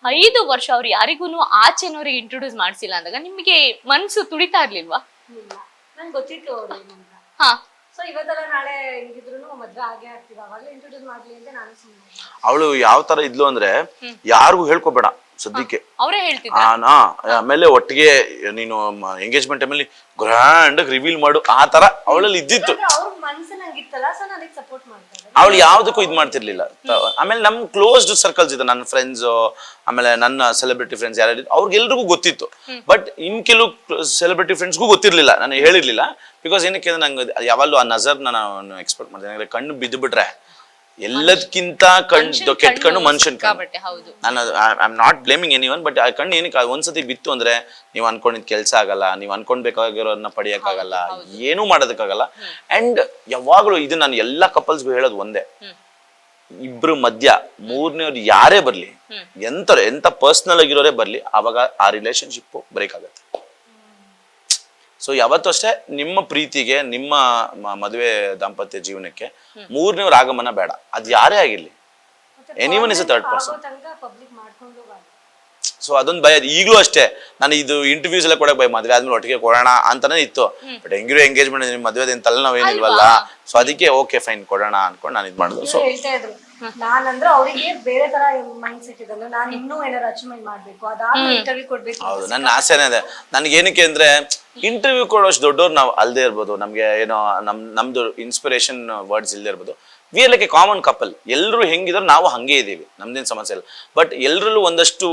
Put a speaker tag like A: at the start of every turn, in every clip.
A: 5 ವರ್ಷ ಅವ್ರು ಯಾರಿಗೂ ಆಚೆನವ್ರಿಗೆ ಇಂಟ್ರೊಡ್ಯೂಸ್ ಮಾಡ್ಸಿಲ್ಲ ಅಂದಾಗ ನಿಮಗೆ ಮನ್ಸು ತುಡಿತಾ ಇರ್ಲಿಲ್ವಾ?
B: ನಂಗೆ ಗೊತ್ತಿತ್ತು ಅವ್ರು ಏನಂತ.
A: ಹಾ,
B: ಸೊ ಇವತ್ತೆಲ್ಲ ನಾಳೆ ಹೆಂಗಿದ್ರು ಮದ್ವೆ ಆಗೇ ಆಗ್ತೀವಿ, ಅವಾಗಲೇ ಇಂಟ್ರೊಡ್ಯೂಸ್ ಮಾಡ್ಲಿ ಅಂತ ನಾನು ಸುಮ್ಮನೆ.
C: ಅವಳು ಯಾವ ತರ ಇದ್ಲು ಅಂದ್ರೆ ಯಾರಿಗೂ ಹೇಳ್ಕೊಬೇಡ ಸದ್ಯಕ್ಕೆ,
A: ಅವರೇ ಹೇಳ್ತಿದ್ರು.
C: ಆಮೇಲೆ ಒಟ್ಟಿಗೆ ನೀನು ಎಂಗೇಜ್ಮೆಂಟ್ ಟೈಮಲ್ಲಿ ಗ್ರ್ಯಾಂಡ್ ರಿವೀಲ್ ಮಾಡು ಆ ತರ ಅವಳಲ್ಲಿ ಇದ್ದಿತ್ತು.
B: ಅವ್ರ ಮನ್ಸು ನಂಗಿತ್ತಲ್ಲ, ಸೊ ನನಗೆ ಸಪೋರ್ಟ್ ಮಾಡ್ತಾರೆ.
C: ಅವಳು ಯಾವ್ದಕ್ಕೂ ಇದ್ ಮಾಡ್ತಿರ್ಲಿಲ್ಲ. ಆಮೇಲೆ ನಮ್ ಕ್ಲೋಸ್ಡ್ ಸರ್ಕಲ್ಸ್ ಇದೆ, ನನ್ನ ಫ್ರೆಂಡ್ಸ್, ಆಮೇಲೆ ನನ್ನ ಸೆಲೆಬ್ರಿಟಿ ಫ್ರೆಂಡ್ಸ್ ಯಾರು ಅವ್ರಿಗೆಲ್ರಿಗೂ ಗೊತ್ತಿತ್ತು. ಬಟ್ ಇನ್ ಕೆಲವು ಸೆಲೆಬ್ರಿಟಿ ಫ್ರೆಂಡ್ಸ್ಗೂ ಗೊತ್ತಿರ್ಲಿಲ್ಲ, ನಾನು ಹೇಳಿರ್ಲಿಲ್ಲ. ಬಿಕಾಸ್ ಏನಕ್ಕೆ ನಂಗೆ ಯಾವಾಗಲೂ ಆ ನಜರ್ನ ನಾನು ಎಕ್ಸ್ಪೆಕ್ಟ್ ಮಾಡ್ತೇನೆ. ಕಣ್ಣು ಬಿದ್ದು ಬಿಟ್ರೆ ಎಲ್ಲದಕ್ಕಿಂತ ಕೆಟ್ಟ ಕಣ್ಣು ಮನುಷ್ಯನ್ ಕಣ್ಣು. ನಾನು I am not blaming anyone, but ಆ ಕಣ್ಣು ಏನಕ್ಕೆ ಒಂದ್ಸತಿ ಬಿತ್ತು ಅಂದ್ರೆ ನೀವು ಅನ್ಕೊಂಡಿದ್ ಕೆಲ್ಸ ಆಗಲ್ಲ, ನೀವು ಅನ್ಕೊಂಡ್ಬೇಕಾಗಿರೋದನ್ನ ಪಡಿಯಕ್ಕಾಗಲ್ಲ, ಏನೂ ಮಾಡೋದಕ್ಕಾಗಲ್ಲ. ಅಂಡ್ ಯಾವಾಗ್ಲೂ ಇದು ನಾನು ಎಲ್ಲಾ ಕಪಲ್ಸ್ಗೂ ಹೇಳೋದು ಒಂದೇ, ಇಬ್ರು ಮಧ್ಯ ಮೂರನೇವ್ರು ಯಾರೇ ಬರ್ಲಿ, ಎಂತ ಪರ್ಸನಲ್ ಆಗಿರೋರೇ ಬರ್ಲಿ, ಅವಾಗ ಆ ರಿಲೇಶನ್ಶಿಪ್ ಬ್ರೇಕ್ ಆಗುತ್ತೆ. ಸೊ ಯಾವತ್ತೂ ಅಷ್ಟೇ ನಿಮ್ಮ ಪ್ರೀತಿಗೆ, ನಿಮ್ಮ ಮದುವೆ ದಾಂಪತ್ಯ ಜೀವನಕ್ಕೆ ಮೂರನೇವ್ರ ಆಗಮನ ಬೇಡ. ಅದ್ ಯಾರೇ ಆಗಿರ್ಲಿ, anyone is a third person. So ಅದೊಂದು ಭಯ ಈಗಲೂ ಅಷ್ಟೇ. ನಾನು ಇದು ಇಂಟರ್ವ್ಯೂಸ್ ಎಲ್ಲ ಕೊಡಕ್ ಭಯ, ಮದ್ವೆ ಆದ್ಮೇಲೆ ಒಟ್ಟಿಗೆ ಕೊಡೋಣ ಅಂತಾನೆ ಇತ್ತು. ಬಟ್ ಹೆಂಗಿರೋ ಎಂಗೇಜ್ಮೆಂಟ್ ನಿಮ್ ಮದ್ವೆದೇನ್ ತಲೆನೋವೇನಿಲ್ವಲ್ಲ, ಸೊ ಅದಕ್ಕೆ ಓಕೆ ಫೈನ್ ಕೊಡೋಣ ಅನ್ಕೊಂಡು ನಾನು ಇದು ಮಾಡಿದ್ರು. ಸೊ
B: ಹೇಳ್ತಾ ಇದ್ರು, ನಾನಂದ್ರೆ ಅವರಿಗೆ ಬೇರೆ ತರ ಮೈಂಡ್ ಸೆಟ್ ಇದೆ, ನಾನು ಇನ್ನೂ ಏನಾದ್ರು ಅಚೀವ್ಮೆಂಟ್ ಮಾಡ್ಬೇಕು, ಅದಾದ್ಮೇಲೆ ಇಂಟರ್ವ್ಯೂ ಕೊಡ್ಬೇಕು.
C: ಹೌದು, ನನ್ನ ಆಸೆನೇ ಇದೆ. ನನಗೆ ಏನಕ್ಕೆ ಅಂದ್ರೆ ಇಂಟರ್ವ್ಯೂ ಕೊಡೋಷ್ಟು ದೊಡ್ಡವ್ರು ನಾವು ಅಲ್ದೇ ಇರ್ಬೋದು, ನಮ್ಗೆ ಏನೋ ನಮ್ದು ಇನ್ಸ್ಪಿರೇಷನ್ ವರ್ಡ್ಸ್ ಇಲ್ದೇ ಇರ್ಬೋದು. We are like A common couple. ಎಲ್ಲರೂ ಹೆಂಗಿದ್ರು ನಾವು ಹಂಗೆ ಇದೀವಿ, ನಮ್ದೇನು ಸಮಸ್ಯೆ ಇಲ್ಲ. ಬಟ್ ಎಲ್ಲರಲ್ಲೂ ಒಂದಷ್ಟು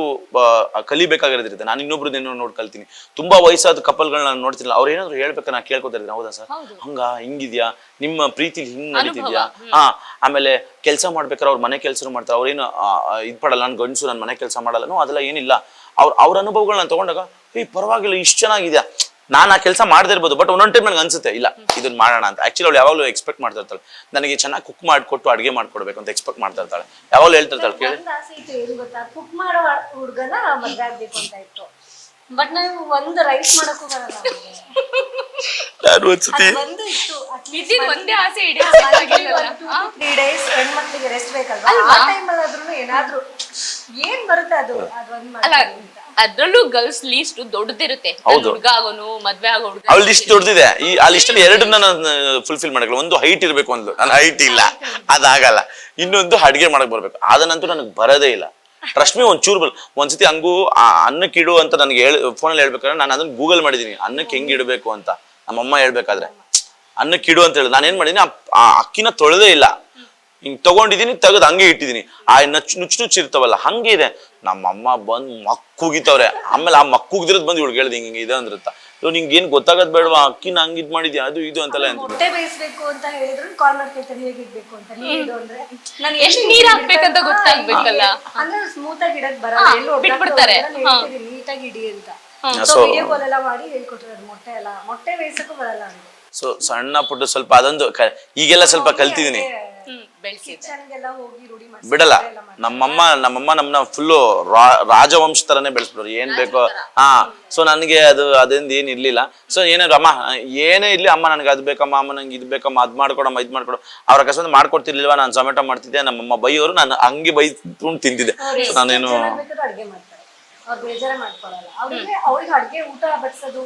C: ಕಲಿಬೇಕಾಗಿರೋದಿರುತ್ತೆ. ನಾನು ಇನ್ನೊಬ್ರದ್ದೇನೋ ನೋಡಿ ಕಲ್ತೀನಿ. ತುಂಬಾ ವಯಸ್ಸಾದ ಕಪಲ್ಗಳನ್ನ ನಾನು ನೋಡ್ತಿಲ್ಲ, ಅವ್ರು ಏನಾದ್ರು ಹೇಳ್ಬೇಕಾ ನಾ ಕೇಳ್ಕೊತಾ ಇದ್ದೀನಿ, ಹೌದಾ ಸರ್ ಹಂಗ ಹಿಂಗಿದ್ಯಾ, ನಿಮ್ಮ ಪ್ರೀತಿಲಿ ಹಿಂಗ್ ನಡೀತಿದ್ಯಾ, ಆಮೇಲೆ ಕೆಲಸ ಮಾಡ್ಬೇಕಾದ್ರೆ ಅವ್ರ ಮನೆ ಕೆಲಸ ಮಾಡ್ತಾರೆ, ಅವ್ರೇನು ಇದ್ ಪಡಲ್ಲ, ನಾನು ಗಂಡಸು ನನ್ನ ಮನೆ ಕೆಲಸ ಮಾಡಲ್ಲ, ಅದೆಲ್ಲ ಏನಿಲ್ಲ. ಅವ್ರ ಅನುಭವಗಳನ್ನ ತಗೊಂಡಾಗ ಪರವಾಗಿಲ್ಲ, ಇಷ್ಟು ಚೆನ್ನಾಗಿದ್ಯಾ, ನಾನು ಆ ಕೆಲಸ ಮಾಡದೇ ಇರ್ಬೋದು. ಬಟ್ ಒಂದೊಂದು ಟೈಮ್ ನನಗೆ ಅನ್ಸುತ್ತೆ ಇಲ್ಲ ಇದನ್ನ ಮಾಡೋಣ ಅಂತ. ಆಕ್ಚುಲಿ ಅವಳು ಯಾವಾಗಲೂ ಎಕ್ಸ್ಪೆಕ್ಟ್ ಮಾಡ್ತಾ ಇರ್ತಾಳೆ, ನನಗೆ ಚೆನ್ನಾಗಿ ಕುಕ್ ಮಾಡಿಕೊಟ್ಟು ಅಡುಗೆ ಮಾಡ್ಕೊಡ್ಬೇಕು ಅಂತ ಎಕ್ಸ್ಪೆಕ್ಟ್ ಮಾಡ್ತಾ ಇರ್ತಾಳೆ. ಯಾವಾಗಲೂ ಹೇಳ್ತಿರ್ತಾಳೆ, ಕೇಳಿ
B: ಕುಕ್ ಮಾಡೋ ಹುಡುಗನ ಮದ್ವೆ ಆಗ್ಬೇಕು ಅಂತ ಇತ್ತು. ಬಟ್ ನಾವು ಒಂದು ರೈಸ್ ಮಾಡಕ್ಕೂ ಬರಲ್ಲ.
A: ಒಂದೇ ಆಸೆ
B: 3 days ಹೆಣ್ಮಕ್ಳಿಗೆ ರೆಸ್ಟ್ ಬೇಕಲ್ವಾ, ಆ ಟೈಮಲ್ಲಿ ಆದ್ರೂ ಏನಾದ್ರು ಏನ್ ಬರುತ್ತೆ ಅದು ಅದೊಂದು.
A: ಅದ್ರಲ್ಲೂ ಗರ್ಲ್ಸ್ ಲೀಸ್ಟ್ ದೊಡ್ಡದಿರುತ್ತೆ, ಹುಡುಗ ಆಗೋನು ಮದ್ವೆ ಆಗೋ ಹುಡುಗ.
C: ಅವಳ ಲಿಸ್ಟ್ ದೊಡ್ಡದಿದೆ. ಆ ಲಿಸ್ಟಲ್ಲಿ ಎರಡನ್ನ ನಾನು ಫುಲ್ಫಿಲ್ ಮಾಡಕ್ಕೆ, ಒಂದು ಹೈಟ್ ಇರ್ಬೇಕು, ಒಂದು ನನ್ನ ಹೈಟ್ ಇಲ್ಲ, ಅದಾಗಲ್ಲ. ಇನ್ನೊಂದು ಅಡ್ಗೆ ಮಾಡಕ್ ಬರ್ಬೇಕು, ಅದನ್ನಂತೂ ನನಗೆ ಬರೋದೇ ಇಲ್ಲ. ಟ್ರಸ್ಟ್ ಮೀ, ಒಂಚೂರು ಒಂದ್ಸತಿ ಹಂಗೂ ಅನ್ನಕ್ಕೆ ಇಡು ಅಂತ ನನಗೆ ಫೋನಲ್ಲಿ ಹೇಳ್ಬೇಕಾದ್ರೆ ನಾನು ಅದನ್ನ ಗೂಗಲ್ ಮಾಡಿದೀನಿ, ಅನ್ನಕ್ಕೆ ಹೆಂಗ್ ಇಡಬೇಕು ಅಂತ. ನಮ್ಮಮ್ಮ ಹೇಳ್ಬೇಕಾದ್ರೆ ಅನ್ನಕ್ಕೆ ಇಡು ಅಂತ ಹೇಳಿ ನಾನು ಏನ್ ಮಾಡಿದೀನಿ, ಆ ಅಕ್ಕಿನ ತೊಳೆದೇ ಇಲ್ಲ, ಹಿಂಗ್ ತಗೊಂಡಿದೀನಿ, ತೆಗೆದು ಹಂಗೆ ಇಟ್ಟಿದೀನಿ. ಆ ನುಚ್ಚು ಇರ್ತಾವಲ್ಲ ಹಂಗೆ ಇದೆ. ನಮ್ಮಮ್ಮ ಬಂದ್ ಮಕ್ಕುಗಿತವ್ರೆ. ಆಮೇಲೆ ಆ ಮಕ್ಕುಗಿದ್ರದ್ ಬಂದು ಇವ್ಳು ಹೇಳ್ದೆ ಹಿಂಗೆ ಇದೆ ಅಂದ್ರತ್ತ. ನಿಂಗೆ ಏನ್ ಗೊತ್ತಾಗದ್ ಬೇಡವಾ, ಅಕ್ಕಿನ ಹಂಗ್ ಇದ್ ಮಾಡಿದ್ಯಾ, ಅದು ಇದು ಅಂತೆಲ್ಲ.
B: ಮೊಟ್ಟೆ ಬೇಯಿಸ್ಬೇಕು ಅಂತ ಹೇಳಿದ್ರು ಕಾಲ್ ಮಾಡ್ಕೊಳ್ತಾರೆ, ಹೇಗಿಡ್ಬೇಕು ಅಂತ. ನೀರು ಅಂದ್ರೆ
A: ನಾನು ಎಷ್ಟು ನೀರ್ ಹಾಕ್ಬೇಕಂತ ಗೊತ್ತಾಗ್ಬೇಕಲ್ಲ,
B: ಅಂದ್ರೆ ಸ್ಮೂತ್ ಆಗಿ ಇಡಕ್ ಬರಲ್ಲ, ಎಲ್ಲೋ
A: ಬಿಟ್ಬಿಡ್ತಾರೆ,
B: ನೀಟಾಗಿ ಇಡಿ ಅಂತ. ಸೊ ವಿಡಿಯೋ ಕಾಲ್ ಎಲ್ಲ ಮಾಡಿ ಹೇಳ್ಕೊಟ್ರು, ಮೊಟ್ಟೆ ಬೇಯಿಸಕ್ಕೂ ಬರಲ್ಲ ಅಂತ.
C: ಸೊ ಸಣ್ಣ ಪುಟ್ಟ ಸ್ವಲ್ಪ ಅದೊಂದು ಈಗೆಲ್ಲ ಸ್ವಲ್ಪ ಕಲ್ತಿದೀನಿ. ಬಿಡಲ್ಲ, ನಮ್ಮಮ್ಮ ನಮ್ಮನ್ನ ಫುಲ್ಲು ರಾಜವಂಶ ತರನೇ ಬೆಳೆಸ್ಬಿಡೋರು, ಏನ್ ಬೇಕೋ. ಸೊ ನನಗೆ ಅದೇಂದು ಏನ್ ಇರ್ಲಿಲ್ಲ. ಸೊ ಏನಾದ್ರು ಅಮ್ಮ ಏನೇ ಇರ್ಲಿ, ಅಮ್ಮ ನನಗೆ ಅದ್ ಬೇಕಮ್ಮ, ಅಮ್ಮ ನಂಗೆ ಇದು ಬೇಕಮ್ಮ, ಅದ್ ಮಾಡ್ಕೊಡಮ್ಮ, ಇದ್ ಮಾಡ್ಕೊಡು. ಅವ್ರ ಅಕಸ್ಮಾತ್ ಮಾಡ್ಕೊಡ್ತಿರ್ಲಿಲ್ವಾ, ನಾನು ಜೊಮೆಟೊ ಮಾಡ್ತಿದ್ದೆ, ನಮ್ಮಮ್ಮ ಬೈಯೋರು, ನಾನು ಹಂಗೆ ಬೈಕೊಂಡು ತಿಂತಿದ್ದೆ. ನಾನೇನು
B: ಅಡ್ಗೆ ಮಾಡ್ತಾರೆ, ಅವ್ರು ಬೇಜಾರೇ ಮಾಡ್ಕೊಳಲ್ಲ. ಅವ್ರಿಗೆ ಅಡ್ಗೆ ಊಟ ಬಡಿಸೋದು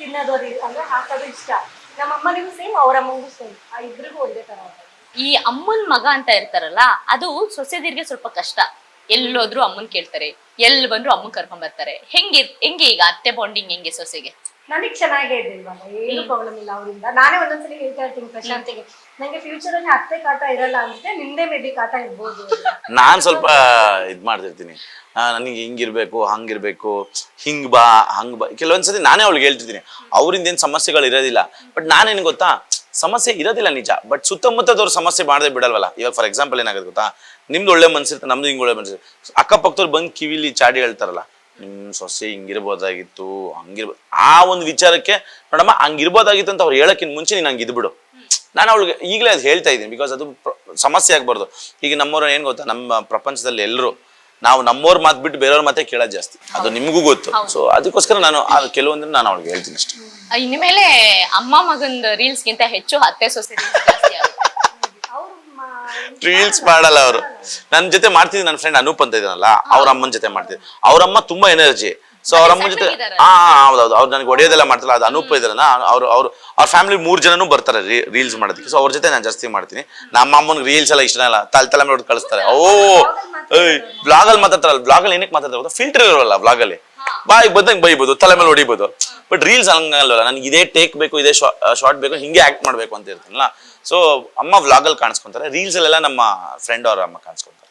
B: ತಿನ್ನೋದು ಅಂದ್ರೆ ಹಾಕೋದು ಇಷ್ಟ. ನಮ್ಮಮ್ಮನಿಗೂ ಸೇಮ್, ಅವ್ರ ಅಮ್ಮನಿಗೂ ಸೇಮ್, ಆ ಇಬ್ರಿಗೂ ಒಂದೇ ತರ.
A: ಈ ಅಮ್ಮನ್ ಮಗ ಅಂತ ಇರ್ತಾರಲ್ಲ, ಅದು ಸೊಸೆದಿರ್ಗೆ ಸ್ವಲ್ಪ ಕಷ್ಟ. ಎಲ್ಲೋದ್ರು ಅಮ್ಮನ್ ಕೇಳ್ತಾರೆ, ಎಲ್ಲಿ ಬಂದ್ರು ಅಮ್ಮನ್ ಕರ್ಕೊಂಡ್ ಬರ್ತಾರೆ. ಹೆಂಗೆ ಈಗ ಅತ್ತೆ ಬಾಂಡಿಂಗ್ ಹೆಂಗೆ ಸೊಸೆಗೆ?
B: ನನಗ್ ಚೆನ್ನಾಗೇ ಇದೆ ಇವಾಗ, ಏನು ಪ್ರಾಬ್ಲಮ್ ಇಲ್ಲ ಅವರಿಂದ. ನಾನೇ ಒಂದೊಂದ್ಸಲಿ ಹೇಳ್ತಾ ಇರ್ತೀನಿ ಪ್ರಶಾಂತಿಗೆ, ನಂಗೆ ಫ್ಯೂಚರ್ ಅಲ್ಲಿ ಅತ್ತೆ ಕಾಟ ಇರಲ್ಲ ಅಂದ್ರೆ ನಿಂದೆ ಮೇಬಿ ಕಾಟ ಇರ್ಬೋದು.
C: ನಾನ್ ಸ್ವಲ್ಪ ಇದ್ ಮಾಡ್ತಿರ್ತೀನಿ, ನನಗೆ ಹಿಂಗಿರ್ಬೇಕು, ಹಂಗಿರ್ಬೇಕು, ಹಿಂಗ್ ಬಾ ಹಂಗ್ ಬಾ. ಕೆಲವೊಂದ್ಸತಿ ನಾನೇ ಅವಳಿಗೆ ಹೇಳ್ತಿರ್ತೀನಿ, ಅವ್ರಿಂದ ಏನ್ ಸಮಸ್ಯೆಗಳು ಇರೋದಿಲ್ಲ. ಬಟ್ ನಾನೇನು ಗೊತ್ತಾ, ಸಮಸ್ಯೆ ಇರೋದಿಲ್ಲ ನಿಜ, ಬಟ್ ಸುತ್ತಮುತ್ತದವ್ರು ಸಮಸ್ಯೆ ಮಾಡದೆ ಬಿಡಲ್ವಲ್ಲ. ಇವಾಗ ಫಾರ್ ಎಕ್ಸಾಂಪಲ್ ಏನಾಗುತ್ತೆ ಗೊತ್ತಾ, ನಿಮ್ದು ಒಳ್ಳೆ ಮನ್ಸಿರುತ್ತೆ, ನಮ್ದು ಹಿಂಗ್ ಒಳ್ಳೆ ಮನ್ಸಿರುತ್ತೆ. ಅಕ್ಕಪಕ್ಕದವ್ರು ಬಂದು ಕಿವಿಲಿ ಚಾಡಿ ಹೇಳ್ತಾರಲ್ಲ, ನಿಮ್ ಸೊಸೆ ಹಿಂಗಿರ್ಬೋದಾಗಿತ್ತು, ಹಂಗಿರ್ಬೋದು. ಆ ಒಂದು ವಿಚಾರಕ್ಕೆ ನೋಡಮ್ಮ ಹಂಗಿರ್ಬೋದಾಗಿತ್ತು ಅಂತ ಅವ್ರು ಹೇಳಕ್ಕಿಂತ ಮುಂಚೆ ನೀನ್ ಹಂಗೆ ಇದ್ಬಿಡು. ನಾನು ಅವಳಿಗೆ ಈಗಲೇ ಅದು ಹೇಳ್ತಾ ಇದ್ದೀನಿ, ಬಿಕಾಸ್ ಅದು ಸಮಸ್ಯೆ ಆಗ್ಬಾರ್ದು. ಈಗ ನಮ್ಮವ್ರು ಏನ್ ಗೊತ್ತಾ, ನಮ್ಮ ಪ್ರಪಂಚದಲ್ಲಿ ಎಲ್ಲರೂ ನಾವು ನಮ್ಮವ್ರ ಮಾತು ಬಿಟ್ಟು ಬೇರೆಯವ್ರ ಮಾತೇ ಕೇಳೋದು ಜಾಸ್ತಿ, ಅದು ನಿಮಗೂ ಗೊತ್ತು. ಸೊ ಅದಕ್ಕೋಸ್ಕರ ನಾನು ಕೆಲವೊಂದನ್ನ ನಾನು ಅವಳಿಗೆ ಹೇಳ್ತೀನಿ ಅಷ್ಟೇ.
A: ಇನ್ಮೇಲೆ ಅಮ್ಮ ಮಗಂದ ರೀಲ್ಸ್ ಗಿಂತ ಹೆಚ್ಚು ಅತ್ತೆ ಸೊಸೆ ಜಾಸ್ತಿ ಆಗುತ್ತೆ.
B: ಅವ್ರು
C: ರೀಲ್ಸ್ ಮಾಡಲ್ಲ ಅವರು. ನನ್ನ ಜೊತೆ ಮಾಡ್ತಿದ್ದೆ ನನ್ನ ಫ್ರೆಂಡ್ ಅನೂಪ್ ಅಂತ ಇದ್ದಾನಲ್ಲ, ಅವ್ರ ಅಮ್ಮನ ಜೊತೆ ಮಾಡ್ತಿದ್ದೆ. ಅವ್ರ ಅಮ್ಮ ತುಂಬಾ ಎನರ್ಜಿ. ಸೊ ಅವ್ರ ಅಮ್ಮನ ಜೊತೆ ಹೌದೌದು, ಅವ್ರು ನನಗೆ ಹೊಡೆಯೋದೆಲ್ಲ ಮಾಡ್ತಾರಲ್ಲ, ಅದು ಅನೂಪ್ ಇದಾರಲ್ಲ, ಅವ್ರ ಫ್ಯಾಮಿಲಿ 3 ಜನನು ಬರ್ತಾರೆ ರೀಲ್ಸ್ ಮಾಡೋದಕ್ಕೆ. ಸೊ ಅವ್ರ ಜೊತೆ ನಾನು ಜಾಸ್ತಿ ಮಾಡ್ತೀನಿ. ನಮ್ಮ ಅಮ್ಮನಿಗೆ ರೀಲ್ಸ್ ಎಲ್ಲ ಇಷ್ಟ ಇಲ್ಲ, ತಲೆ ಮೇಲೆ ಹೊಡೆದು ಕಳಿಸ್ತಾರೆ. ಬ್ಲಾಗ್ ಅಲ್ಲಿ ಮಾತಾಡ್ತಾರಲ್ಲ, ಬ್ಲಾಗ್ ಅಲ್ಲಿ ಏನಕ್ಕೆ ಮಾತಾಡ್ತಾರೆ, ಫಿಲ್ಟರ್ ಇರೋಲ್ಲ ಬ್ಲಾಗ್ ಅಲ್ಲಿ, ಬಾಯಿಗೆ ಬಂದಂಗೆ ಬೈಬೋದು, ತಲೆ ಮೇಲೆ ಹೊಡಿಬೋದು. ಬಟ್ ರೀಲ್ಸ್ ಹಂಗಲ್ವಲ್ಲ, ನನಗೆ ಇದೇ ಟೇಕ್ ಬೇಕು, ಇದೇ ಶಾರ್ಟ್ ಬೇಕು, ಹಿಂಗೆ ಆಕ್ಟ್ ಮಾಡ್ಬೇಕು ಅಂತ ಇರ್ತೀನಲ್ಲ. ಸೊ ಅಮ್ಮ ವ್ಲಾಗ್ ಅಲ್ಲಿ ಕಾಣಿಸ್ಕೊಂತಾರೆ, ರೀಲ್ಸ್ ಅಲ್ಲೆಲ್ಲ ನಮ್ಮ ಫ್ರೆಂಡ್ ಅವ್ರ ಅಮ್ಮ ಕಾಣಿಸ್ಕೊಂತಾರೆ.